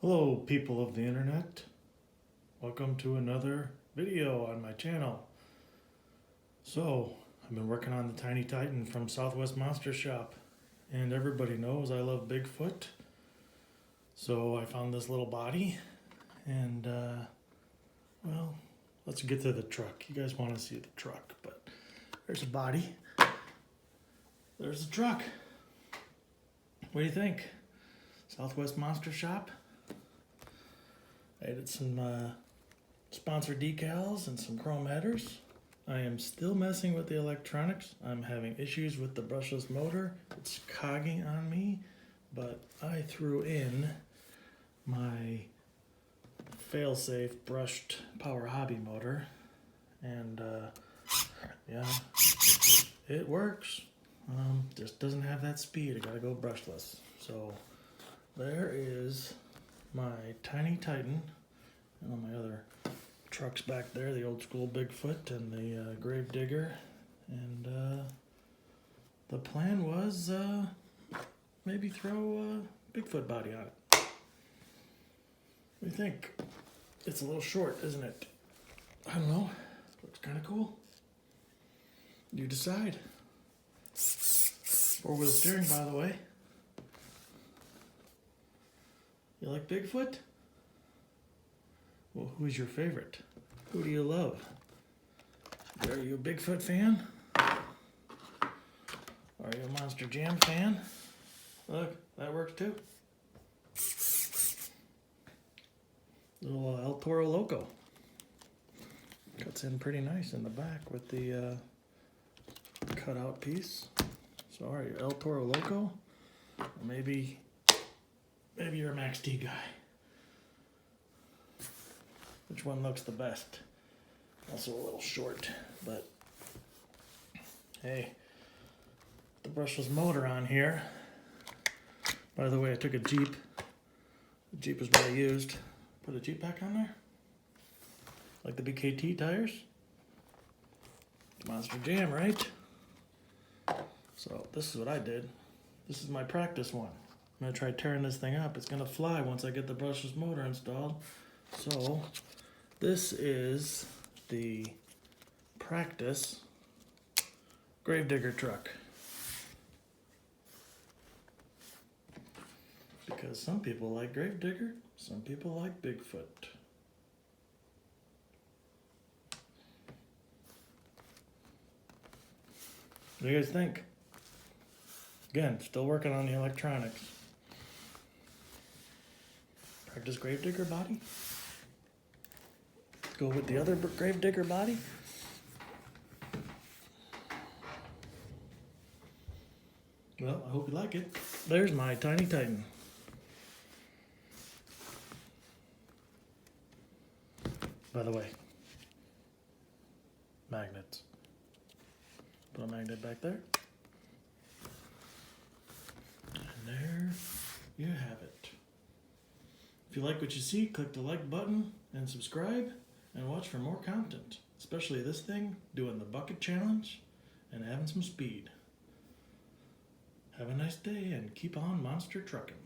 Hello people of the internet, welcome to another video on my channel. So I've been working on the Tiny Titan from Southwest Monster Shop, and everybody knows I love Bigfoot, so I found this little body and well, let's get to the truck. You guys want to see the truck, but there's a body, there's the truck. What do you think? Southwest Monster Shop. I added some sponsor decals and some chrome headers. I am still messing with the electronics. I'm having issues with the brushless motor. It's clogging on me, but I threw in my fail-safe brushed Powerhobby motor, and yeah, it works. Just doesn't have that speed. I gotta go brushless. So there is my Tiny Titan, and all my other trucks back there, the old school Bigfoot and the Gravedigger, and the plan was maybe throw a Bigfoot body on it. What do you think? It's a little short, isn't it? I don't know. Looks kind of cool. You decide. 4-wheel steering, by the way. You like Bigfoot? Well, who's your favorite? Who do you love? Are you a Bigfoot fan? Are you a Monster Jam fan? Look, that works too. Little El Toro Loco. Cuts in pretty nice in the back with the cutout piece. So are you El Toro Loco? Or maybe you're a Max T guy. Which one looks the best? Also a little short, but hey, the brushless motor on here. By the way, I took a Jeep. The Jeep is what I used. Put a Jeep back on there. Like the BKT tires. Monster Jam, right? So this is what I did. This is my practice one. I'm going to try tearing this thing up. It's going to fly once I get the brushless motor installed. So this is the practice Gravedigger truck. Because some people like Gravedigger, some people like Bigfoot. What do you guys think? Again, still working on the electronics. Practice Gravedigger body. Go with the other Gravedigger body. Well, I hope you like it. There's my Tiny Titan. By the way, magnets. Put a magnet back there. And there you have it. If you like what you see, click the like button and subscribe and watch for more content, especially this thing doing the bucket challenge and having some speed. Have a nice day and keep on monster trucking.